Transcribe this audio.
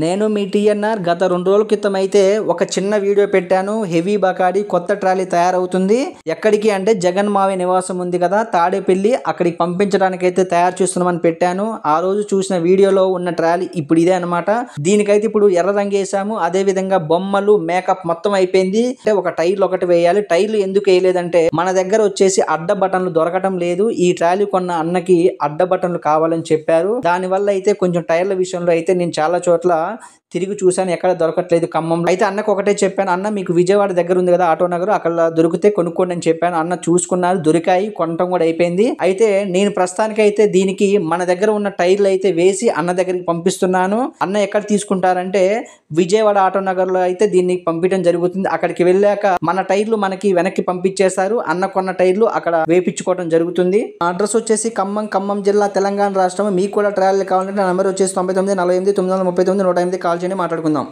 నేను మీ టీఎన్ఆర్ గత 2 రోజుల క్రితం అయితే ఒక చిన్న వీడియో పెట్టాను. హెవీ బకాడి కొత్త ట్రాలీ తయారవుతుంది. ఎక్కడికి అంటే జగన్ మావయ్య నివాసం ఉంది కదా తాడేపల్లి, అక్కడికి పంపించడానికి అయితే తయారు చేస్తున్నామని పెట్టాను. ఆ రోజు చూసిన వీడియోలో ఉన్న ట్రాలీ ఇప్పుడు ఇదే అనమాట. దీనికైతే ఇప్పుడు ఎర్ర రంగు వేసాము. అదే విధంగా బొమ్మలు మేకప్ మొత్తం అయిపోయింది. అంటే ఒక టైర్లు ఒకటి వేయాలి. టైర్లు ఎందుకు వేయలేదంటే మన దగ్గర వచ్చేసి అడ్డ బటన్లు దొరకటం లేదు. ఈ ట్రాలీ కొన్న అన్నకి అడ్డ బటన్లు కావాలని చెప్పారు. దానివల్ల అయితే కొంచెం టైర్ల విషయంలో అయితే నేను చాలా చోట్ల తిరిగి చూశాను, ఎక్కడ దొరకట్లేదు ఖమ్మంలో. అయితే అన్నకు ఒకటే చెప్పాను, అన్న మీకు విజయవాడ దగ్గర ఉంది కదా ఆటో నగర్, అక్కడ దొరికితే కొనుక్కోండి అని చెప్పాను. అన్న చూసుకున్నారు, దొరికాయి, కొనటం కూడా అయిపోయింది. అయితే నేను ప్రస్తుతానికి అయితే దీనికి మన దగ్గర ఉన్న టైర్లు అయితే వేసి అన్న దగ్గరికి పంపిస్తున్నాను. అన్న ఎక్కడ తీసుకుంటారంటే విజయవాడ ఆటో నగర్ లో అయితే దీన్ని పంపించడం జరుగుతుంది. అక్కడికి వెళ్ళాక మన టైర్లు మనకి వెనక్కి పంపించేస్తారు. అన్న కొన్న టైర్లు అక్కడ వేపించుకోవడం జరుగుతుంది. అడ్రస్ వచ్చేసి ఖమ్మం జిల్లా, తెలంగాణ రాష్ట్రం. మీకు కూడా ట్రావెల్ కావాలంటే నా నెంబర్ వచ్చేసి 99 48 939 108 కాల్ చేయండి, మాట్లాడుకుందాం.